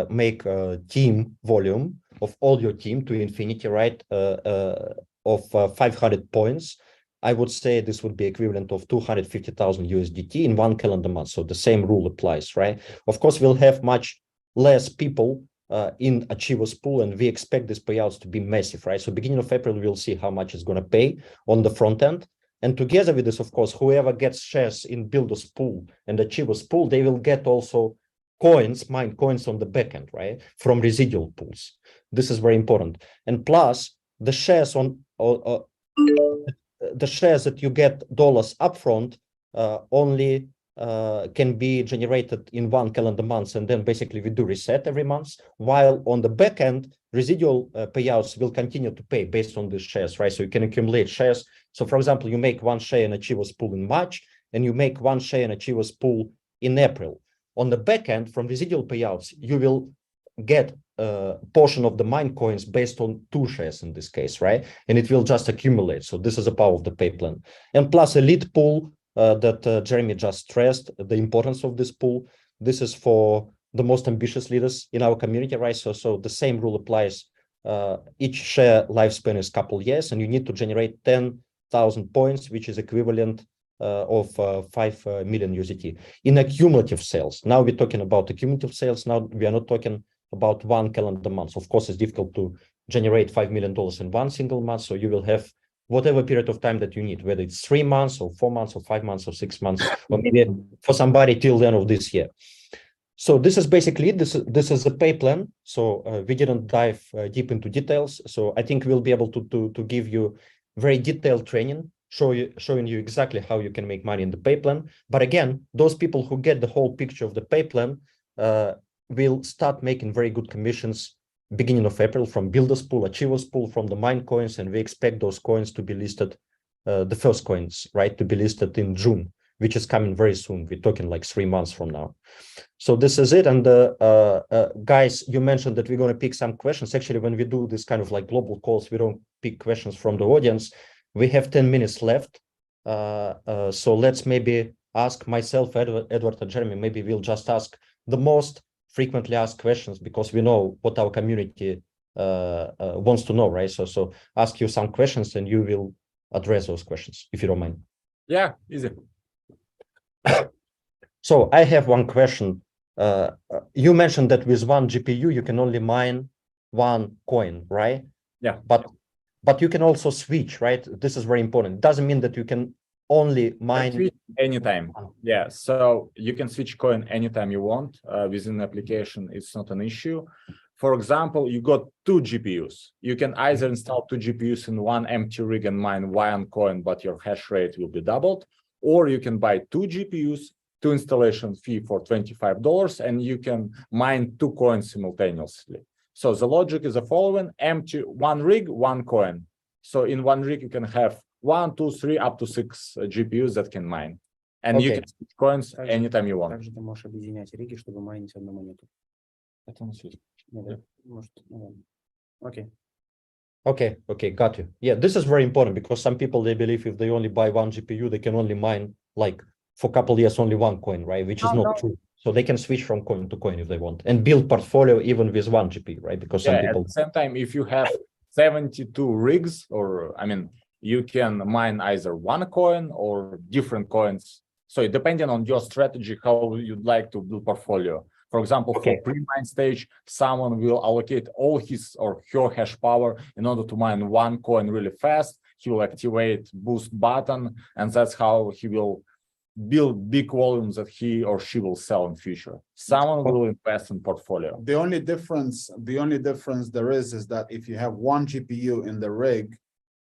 make a team volume of all your team to infinity, right, of 500 points. I would say this would be equivalent of 250,000 USDT in 1 calendar month. So the same rule applies, right? Of course, we'll have much less people in Achievers pool, and we expect these payouts to be massive, right? So beginning of April, we'll see how much is going to pay on the front end. And together with this, of course, whoever gets shares in Builders pool and Achievers pool, they will get also coins, mine coins on the back end, right? From residual pools. This is very important. And plus the shares on the shares that you get dollars upfront only can be generated in 1 calendar month, and then basically we do reset every month, while on the back end residual payouts will continue to pay based on these shares, right? So you can accumulate shares. So for example, you make one share in Achievers pool in March, and you make one share in Achievers pool in April. On the back end, from residual payouts, you will get a portion of the mine coins based on 2 shares in this case, right? And it will just accumulate. So this is the power of the pay plan. And plus elite pool that Jeremy just stressed, the importance of this pool. This is for the most ambitious leaders in our community, right? So the same rule applies. Each share lifespan is a couple years, and you need to generate 10,000 points, which is equivalent of 5 million USDT in accumulative sales. Now we're talking about accumulative sales. Now we are not talking about 1 calendar month. Of course, it's difficult to generate $5 million in 1 single month. So you will have whatever period of time that you need, whether it's 3 months or 4 months or 5 months or 6 months, or maybe for somebody till the end of this year. So this is basically it. This is the pay plan. So we didn't dive deep into details. So I think we'll be able to give you very detailed training, showing you exactly how you can make money in the pay plan. But again, those people who get the whole picture of the pay plan will start making very good commissions beginning of April from Builders pool, Achievers pool, from the mine coins, and we expect those coins to be listed, the first coins, right, to be listed in June, which is coming very soon. We're talking like 3 months from now. So this is it. And guys, you mentioned that we're going to pick some questions. Actually, when we do this kind of like global calls, we don't pick questions from the audience. We have 10 minutes left. So let's maybe ask myself, Edward and Jeremy, maybe we'll just ask the most frequently asked questions, because we know what our community wants to know, right? So ask you some questions and you will address those questions, if you don't mind. Yeah, easy. So I have one question. You mentioned that with one GPU, you can only mine 1 coin, right? Yeah. But you can also switch, right? This is very important. It doesn't mean that you can only Can mine. switch anytime. Yeah, so you can switch coin anytime you want within the application. It's not an issue. For example, you got 2 GPUs. You can either install 2 GPUs in one empty rig and mine 1 coin, but your hash rate will be doubled, or you can buy 2 GPUs, 2 installation fee for $25, and you can mine 2 coins simultaneously. So the logic is the following: empty 1 rig, 1 coin. So in 1 rig you can have 1, 2, 3, up to 6 GPUs that can mine, and you Okay. can switch coins anytime you want. Также ты можешь объединять риги, чтобы майнить одну монету. Может, ну ладно. Окей. Okay, got you. Yeah, this is very important because some people, they believe if they only buy 1 GPU, they can only mine like for a couple of years only 1 coin, right? Which is not true. So they can switch from coin to coin if they want and build portfolio even with 1 GPU, right? Because some people. At the same time, if you have 72 rigs, or I mean, you can mine either 1 coin or different coins. So depending on your strategy, how you'd like to build portfolio. For example, Okay. for pre-mine stage, someone will allocate all his or her hash power in order to mine 1 coin really fast. He will activate boost button, and that's how he will build big volumes that he or she will sell in future. Someone will invest in portfolio. The only difference there is that if you have 1 GPU in the rig,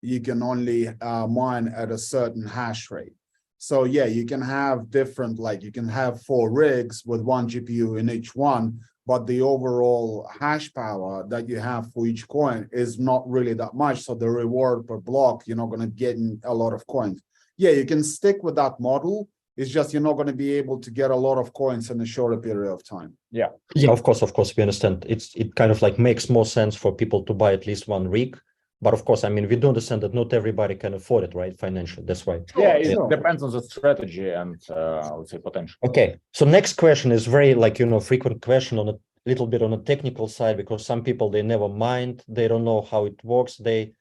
you can only mine at a certain hash rate. So yeah, you can have different, like you can have 4 rigs with 1 GPU in each one, but the overall hash power that you have for each coin is not really that much. So the reward per block, you're not going to get in a lot of coins. Yeah, you can stick with that model. It's just you're not going to be able to get a lot of coins in a shorter period of time. Yeah, of course, we understand. It kind of like makes more sense for people to buy at least 1 rig. But of course, I mean, we do understand that not everybody can afford it, right? Financially, that's why. Yeah, it depends on the strategy and I would say potential. Okay, so next question is very like, frequent question on a little bit on the technical side, because some people, they never mind, they don't know how it works. They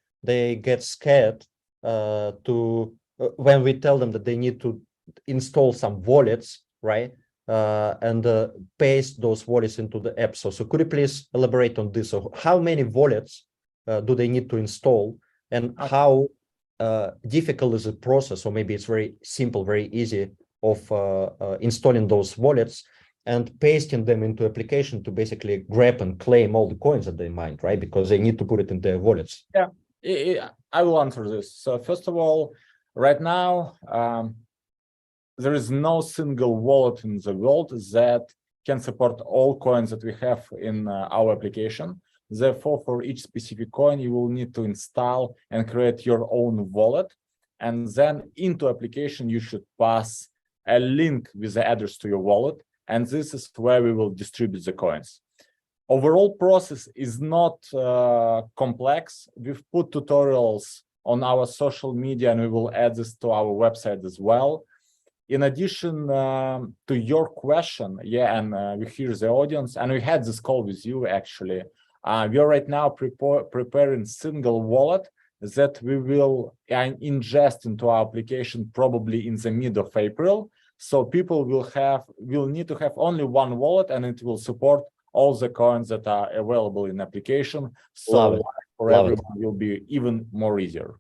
get scared when we tell them that they need to install some wallets, right? And paste those wallets into the app. So could you please elaborate on this? So how many wallets do they need to install, and how difficult is the process? Or maybe it's very simple, very easy of installing those wallets and pasting them into application to basically grab and claim all the coins that they mine, right? Because they need to put it in their wallets. Yeah, I will answer this. So first of all, right now, there is no single wallet in the world that can support all coins that we have in our application. Therefore, for each specific coin, you will need to install and create your own wallet. And then into application, you should pass a link with the address to your wallet. And this is where we will distribute the coins. Overall process is not complex. We've put tutorials on our social media, and we will add this to our website as well. In addition to your question, and we hear the audience, and we had this call with you actually. We are right now preparing single wallet that we will ingest into our application probably in the mid of April. So people will need to have only 1 wallet, and it will support all the coins that are available in application. So for everyone, will be even more easier.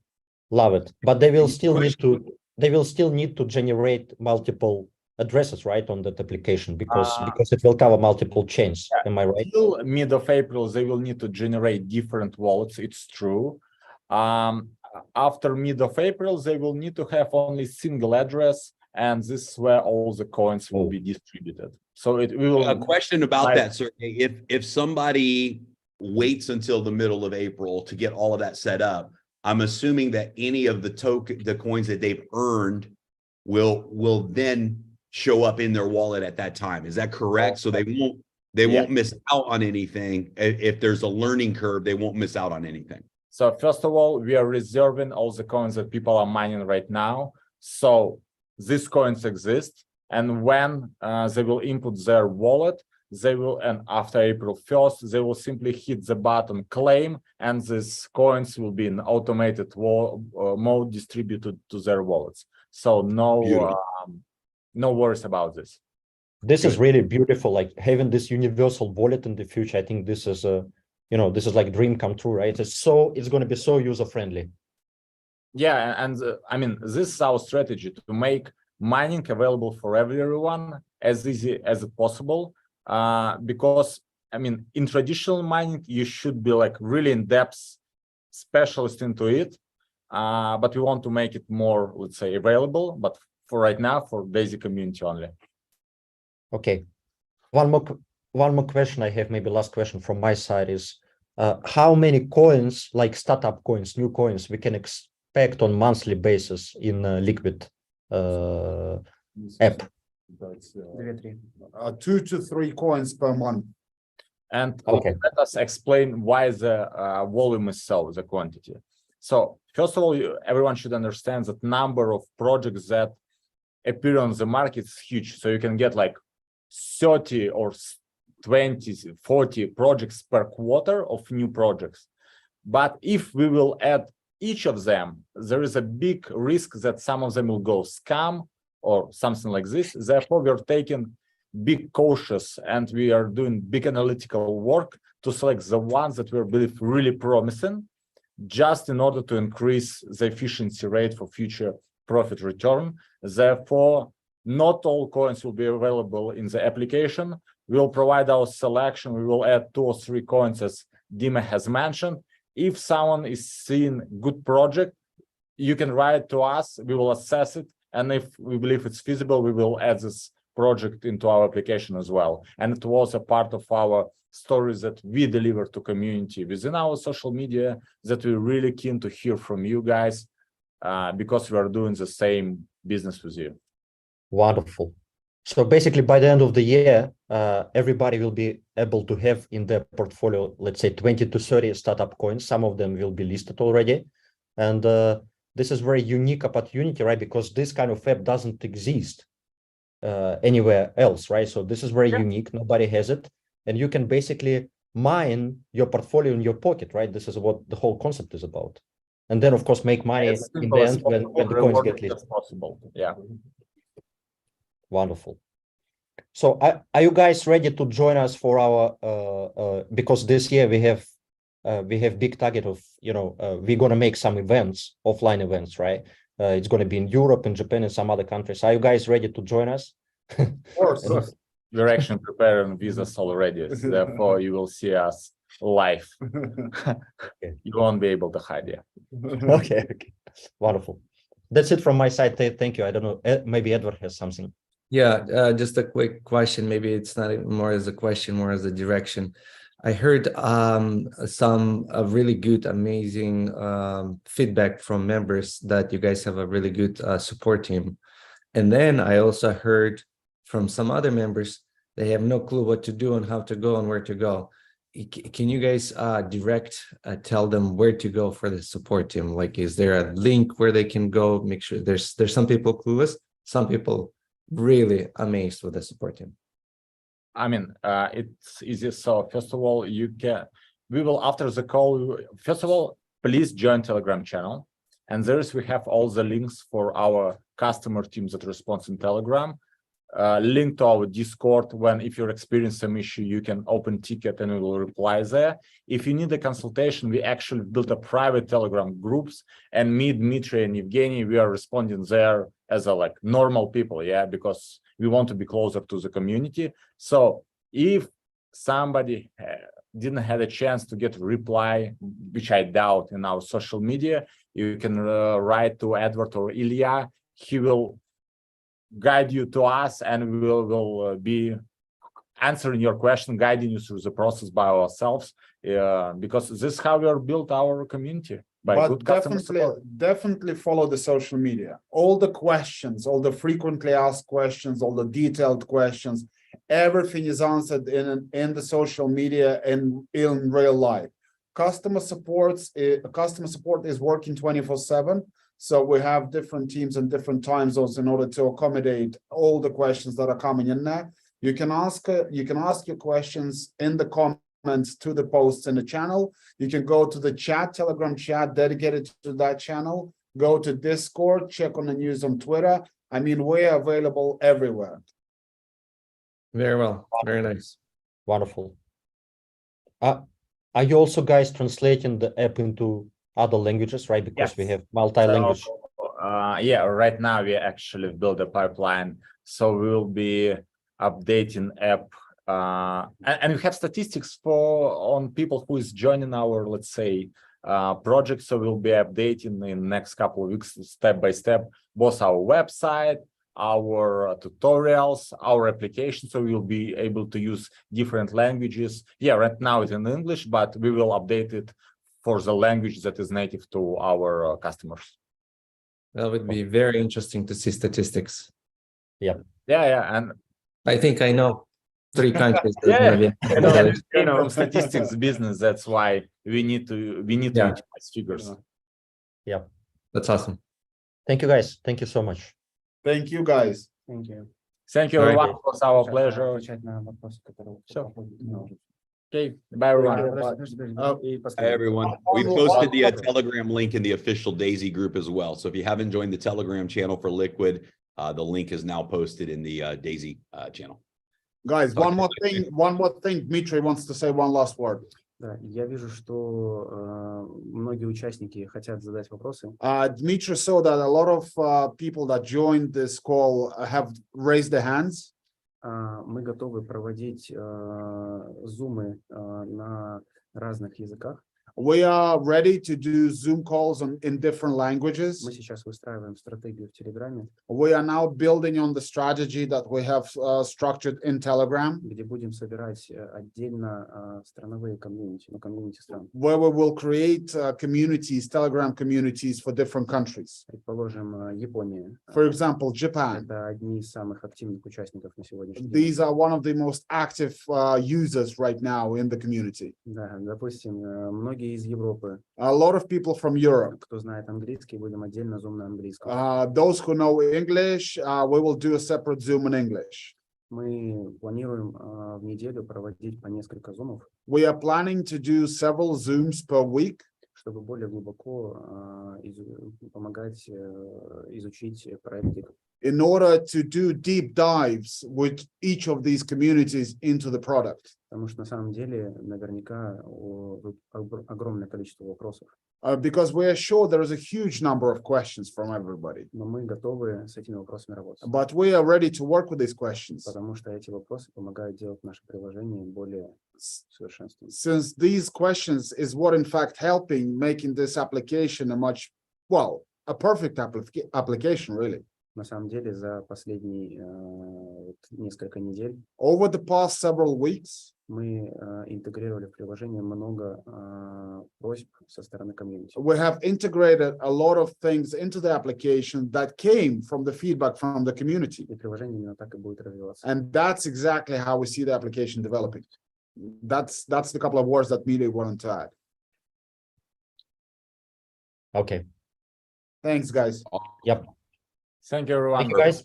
Love it. But they will still need to generate multiple addresses, right, on that application, because it will cover multiple chains. Am I right? Till mid of April, they will need to generate different wallets. It's true. After mid of April, they will need to have only single address, and this is where all the coins will be distributed. So it will. A question about that, Sergey. If somebody waits until the middle of April to get all of that set up, I'm assuming that any of the coins that they've earned will then show up in their wallet at that time. Is that correct? So they won't miss out on anything. If there's a learning curve, they won't miss out on anything. So first of all, we are reserving all the coins that people are mining right now. So these coins exist, and when they will input their wallet, they will, and after April 1st, they will simply hit the button claim, and these coins will be in automated mode distributed to their wallets. So no worries about this. This is really beautiful. Like having this universal wallet in the future, I think this is this is like dream come true, right? It's going to be so user friendly. Yeah, and I mean, this is our strategy to make mining available for everyone as easy as possible. Because I mean, in traditional mining, you should be like really in-depth specialist into it. But we want to make it more, let's say, available. But for right now, for basic community only. Okay. One more question I have, maybe last question from my side is, how many coins, like startup coins, new coins, we can expect on monthly basis in Liquid app? 2 to 3 coins per month. And Okay. let us explain why the volume is so, the quantity. So first of all, everyone should understand that number of projects that appear on the market is huge. So you can get like 30 or 20, 40 projects per quarter of new projects. But if we will add each of them, there is a big risk that some of them will go scam or something like this. Therefore, we're taking big cautious and we are doing big analytical work to select the ones that we believe really promising, just in order to increase the efficiency rate for future profit return. Therefore, not all coins will be available in the application. We will provide our selection. We will add 2 or 3 coins, as Dima has mentioned. If someone is seeing good project, you can write to us. We will assess it. And if we believe it's feasible, we will add this project into our application as well. And it was a part of our stories that we deliver to community within our social media, that we're really keen to hear from you guys, because we are doing the same business with you. Wonderful. So basically, by the end of the year, everybody will be able to have in their portfolio, let's say 20 to 30 startup coins. Some of them will be listed already. And this is very unique opportunity, right? Because this kind of app doesn't exist anywhere else, right? So this is very unique. Nobody has it. And you can basically mine your portfolio in your pocket, right? This is what the whole concept is about. And then, of course, make money in the end when the coins get listed. Possible. Yeah. Wonderful. So are you guys ready to join us for our because this year we have big target of, we're going to make some events, offline events, right? It's going to be in Europe, in Japan, and some other countries. Are you guys ready to join us? Of course. We're actually preparing visas already. Therefore, you will see us live. You won't be able to hide it. Okay. Wonderful. That's it from my side. Thank you. I don't know. Maybe Edward has something. Yeah, just a quick question. Maybe it's not more as a question, more as a direction. I heard some really good, amazing feedback from members that you guys have a really good support team. And then I also heard from some other members, they have no clue what to do and how to go and where to go. Can you guys tell them where to go for the support team? Like, is there a link where they can go? Make sure there's some people clueless, some people really amazed with the support team. I mean, it's easy. So first of all, we will, after the call, first of all, please join Telegram channel. And we have all the links for our customer teams that responds in Telegram. Link to our Discord. If you experience some issue, you can open ticket and we will reply there. If you need a consultation, we actually built a private Telegram groups, and me, Dmitry, and Evgeny, we are responding there as a normal people, because we want to be closer to the community. So if somebody didn't have a chance to get a reply, which I doubt, in our social media, you can write to Edward or Ilya. He will guide you to us, and we will be answering your question, guiding you through the process by ourselves, because this is how we are built our community. But definitely follow the social media. All the questions, all the frequently asked questions, all the detailed questions, everything is answered in the social media and in real life. Customer support is working 24/7. So we have different teams and different time zones in order to accommodate all the questions that are coming in there. You can ask your questions in the comments to the posts in the channel. You can go to the chat, Telegram chat dedicated to that channel. Go to Discord, check on the news on Twitter. I mean, we're available everywhere. Very well. Very nice. Wonderful. Are you also guys translating the app into other languages, right? Because we Yes. have multi-language. So, yeah, right now we actually build a pipeline, so we will be updating app, and we have statistics on people who is joining our, let's say, project. So we'll be updating in next couple of weeks, step by step, both our website, our tutorials, our application. So we'll be able to use different languages. Yeah, right now it's in English, but we will update it for the language that is native to our customers. That would be very interesting to see statistics. Yeah, and I think I know 3 countries. That yeah, maybe- you know, we came from statistics business. That's why we need to Yeah. utilize figures. That's awesome. Thank you, guys. Thank you so much. Thank you, guys. Thank you. Thank you, All right. everyone. It was our pleasure. Отвечать на вопросы, которые... Всё. Okay, bye, everyone. Hi, everyone. We posted the Telegram link in the official Daisy group as well. So if you haven't joined the Telegram channel for Liquid, the link is now posted in the Daisy channel. Guys, one more thing. Dmitry wants to say one last word. Да, я вижу, что многие участники хотят задать вопросы. Dmitry saw that a lot of people that joined this call have raised their hands. Мы готовы проводить зумы на разных языках. We are ready to do Zoom calls in different languages. Мы сейчас выстраиваем стратегию в Телеграме, We are now building on the strategy that we have structured in Telegram, где будем собирать отдельно страновые комьюнити, комьюнити стран. where we will create communities, Telegram communities for different countries. Предположим, Япония. For example, Japan. Это одни из самых активных участников на сегодняшний день. These are one of the most active users right now in the community. Да, допустим, многие из Европы. A lot of people from Europe. Кто знает английский, будем отдельно зум на английском. Those who know English, we will do a separate Zoom in English. Мы планируем в неделю проводить по несколько зумов, We are planning to do several Zooms per week, чтобы более глубоко помогать изучить проекты. in order to do deep dives with each of these communities into the product. Потому что на самом деле наверняка огромное количество вопросов. Because we are sure there is a huge number of questions from everybody. Но мы готовы с этими вопросами работать. But we are ready to work with these questions. Потому что эти вопросы помогают делать наше приложение более совершенственным. Since these questions is what in fact helping making this application a perfect application really. На самом деле за последние несколько недель Over the past several weeks, мы интегрировали в приложение много просьб со стороны комьюнити. we have integrated a lot of things into the application that came from the feedback from the community. И приложение именно так и будет развиваться. And that's exactly how we see the application developing. That's the couple of words that Mili wanted to add. Okay. Thanks, guys. Yep. Thank you, everyone. Thank you, guys.